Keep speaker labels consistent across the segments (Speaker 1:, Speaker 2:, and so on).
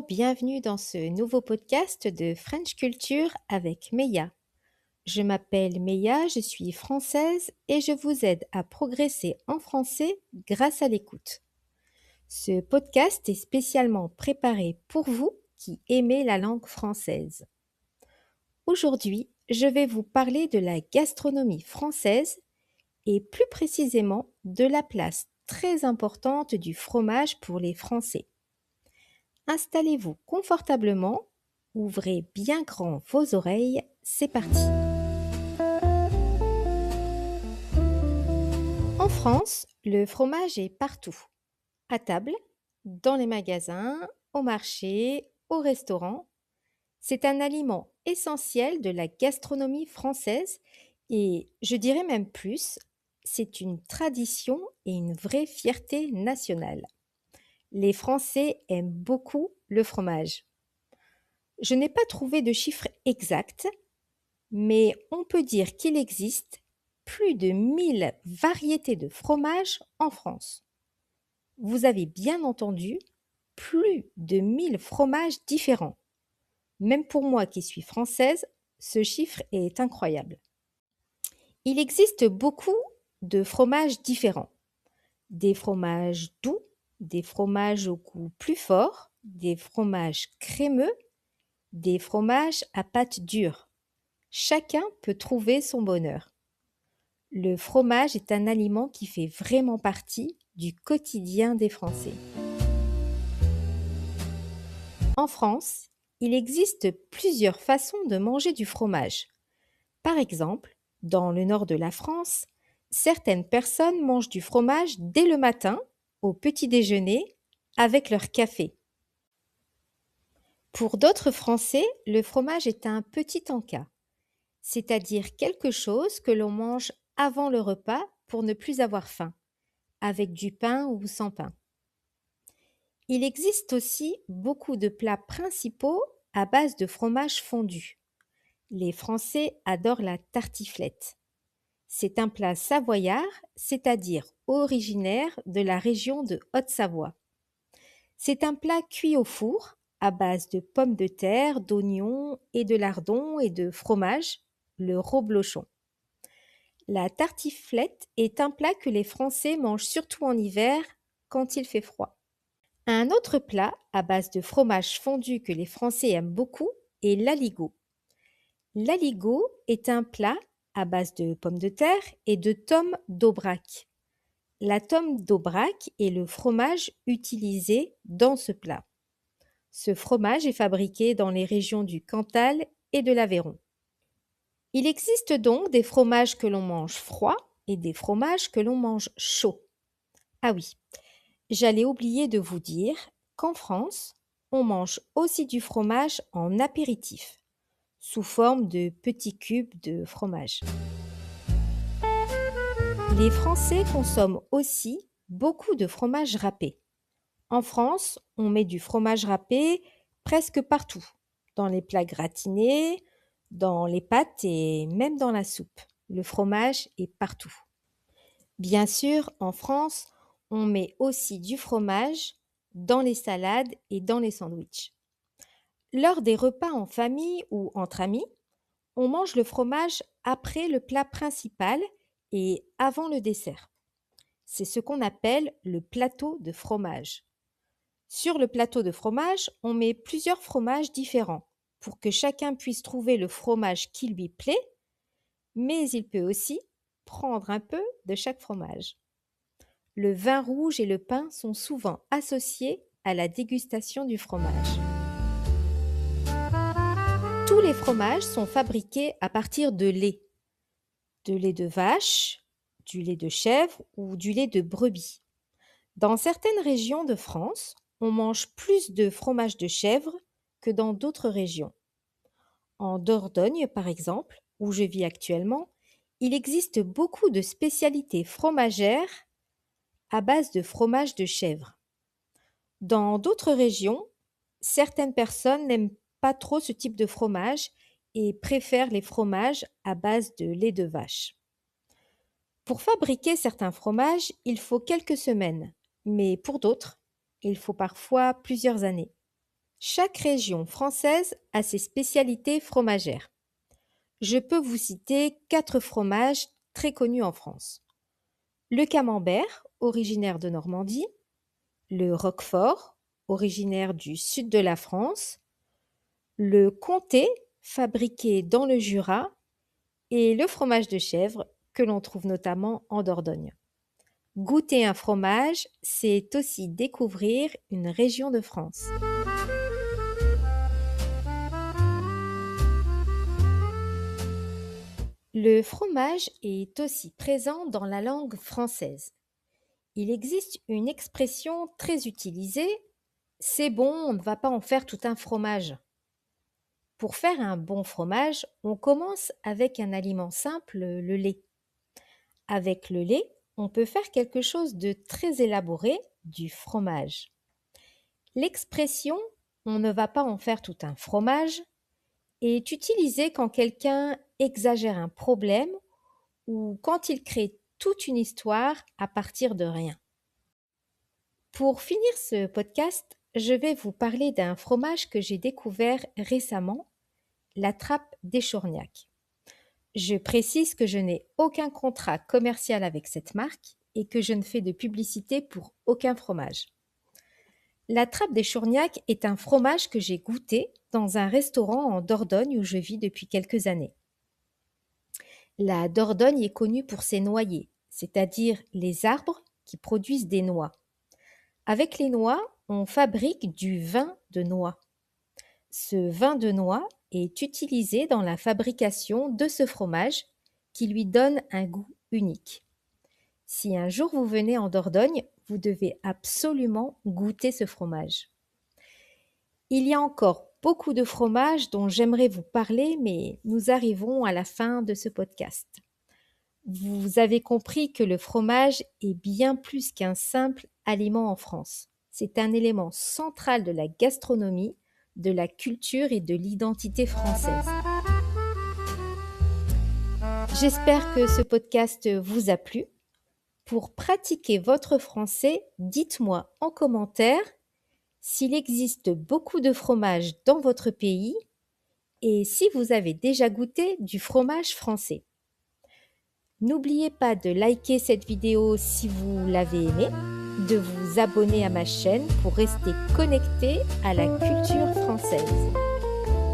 Speaker 1: bienvenue dans ce nouveau podcast de French Culture avec Meia. Je m'appelle Meia, je suis française et je vous aide à progresser en français grâce à l'écoute. Ce podcast est spécialement préparé pour vous qui aimez la langue française. Aujourd'hui, je vais vous parler de la gastronomie française et plus précisément de la place très importante du fromage pour les Français. Installez-vous confortablement, ouvrez bien grand vos oreilles, c'est parti. En France, le fromage est partout. À table, dans les magasins, au marché, au restaurant. C'est un aliment essentiel de la gastronomie française et je dirais même plus, c'est une tradition et une vraie fierté nationale. Les Français aiment beaucoup le fromage. Je n'ai pas trouvé de chiffre exact, mais on peut dire qu'il existe plus de 1000 variétés de fromage en France. Vous avez bien entendu, plus de 1000 fromages différents. Même pour moi qui suis française, ce chiffre est incroyable. Il existe beaucoup de fromages différents. Des fromages doux, des fromages au goût plus fort, des fromages crémeux, des fromages à pâte dure. Chacun peut trouver son bonheur. Le fromage est un aliment qui fait vraiment partie du quotidien des Français. En France, il existe plusieurs façons de manger du fromage. Par exemple, dans le nord de la France, certaines personnes mangent du fromage dès le matin, au petit déjeuner, avec leur café. Pour d'autres Français, le fromage est un petit encas, c'est-à-dire quelque chose que l'on mange avant le repas pour ne plus avoir faim, avec du pain ou sans pain. Il existe aussi beaucoup de plats principaux à base de fromage fondu. Les Français adorent la tartiflette. C'est un plat savoyard, c'est-à-dire originaire de la région de Haute-Savoie. C'est un plat cuit au four à base de pommes de terre, d'oignons et de lardons et de fromage, le reblochon. La tartiflette est un plat que les Français mangent surtout en hiver quand il fait froid. Un autre plat à base de fromage fondu que les Français aiment beaucoup est l'aligot. L'aligot est un plat à base de pommes de terre et de tomes d'Aubrac. La tome d'Aubrac est le fromage utilisé dans ce plat. Ce fromage est fabriqué dans les régions du Cantal et de l'Aveyron. Il existe donc des fromages que l'on mange froid et des fromages que l'on mange chaud. Ah oui, j'allais oublier de vous dire qu'en France, on mange aussi du fromage en apéritif, sous forme de petits cubes de fromage. Les Français consomment aussi beaucoup de fromage râpé. En France, on met du fromage râpé presque partout, dans les plats gratinés, dans les pâtes et même dans la soupe. Le fromage est partout. Bien sûr, en France, on met aussi du fromage dans les salades et dans les sandwichs. Lors des repas en famille ou entre amis, on mange le fromage après le plat principal et avant le dessert. C'est ce qu'on appelle le plateau de fromage. Sur le plateau de fromage, on met plusieurs fromages différents pour que chacun puisse trouver le fromage qui lui plaît, mais il peut aussi prendre un peu de chaque fromage. Le vin rouge et le pain sont souvent associés à la dégustation du fromage. Tous les fromages sont fabriqués à partir de lait de vache, du lait de chèvre ou du lait de brebis. Dans certaines régions de France, on mange plus de fromage de chèvre que dans d'autres régions. En Dordogne, par exemple, où je vis actuellement, il existe beaucoup de spécialités fromagères à base de fromage de chèvre. Dans d'autres régions, certaines personnes n'aiment pas trop ce type de fromage et préfèrent les fromages à base de lait de vache. Pour fabriquer certains fromages, il faut quelques semaines, mais pour d'autres, il faut parfois plusieurs années. Chaque région française a ses spécialités fromagères. Je peux vous citer 4 fromages très connus en France. Le camembert, originaire de Normandie, le roquefort, originaire du sud de la France, le comté, fabriqué dans le Jura, et le fromage de chèvre, que l'on trouve notamment en Dordogne. Goûter un fromage, c'est aussi découvrir une région de France. Le fromage est aussi présent dans la langue française. Il existe une expression très utilisée: c'est bon, on ne va pas en faire tout un fromage. Pour faire un bon fromage, on commence avec un aliment simple, le lait. Avec le lait, on peut faire quelque chose de très élaboré, du fromage. L'expression on ne va pas en faire tout un fromage est utilisée quand quelqu'un exagère un problème ou quand il crée toute une histoire à partir de rien. Pour finir ce podcast, je vais vous parler d'un fromage que j'ai découvert récemment, la Trappe d'Echourgnac. Je précise que je n'ai aucun contrat commercial avec cette marque et que je ne fais de publicité pour aucun fromage. La Trappe d'Echourgnac est un fromage que j'ai goûté dans un restaurant en Dordogne où je vis depuis quelques années. La Dordogne est connue pour ses noyers, c'est-à-dire les arbres qui produisent des noix. Avec les noix, on fabrique du vin de noix. Ce vin de noix est utilisé dans la fabrication de ce fromage qui lui donne un goût unique. Si un jour vous venez en Dordogne, vous devez absolument goûter ce fromage. Il y a encore beaucoup de fromages dont j'aimerais vous parler, mais nous arrivons à la fin de ce podcast. Vous avez compris que le fromage est bien plus qu'un simple aliment en France. C'est un élément central de la gastronomie, de la culture et de l'identité française. J'espère que ce podcast vous a plu. Pour pratiquer votre français, dites-moi en commentaire s'il existe beaucoup de fromages dans votre pays et si vous avez déjà goûté du fromage français. N'oubliez pas de liker cette vidéo si vous l'avez aimée, de vous abonner à ma chaîne pour rester connecté à la culture française.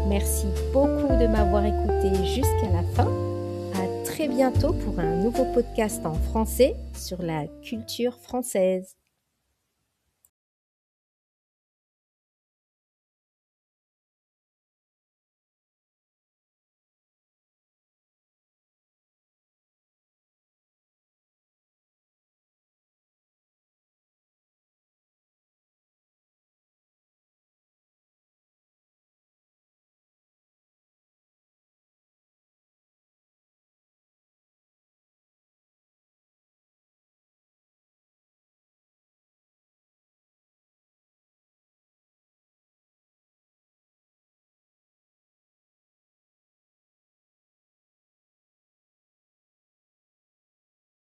Speaker 1: Merci beaucoup de m'avoir écouté jusqu'à la fin. À très bientôt pour un nouveau podcast en français sur la culture française.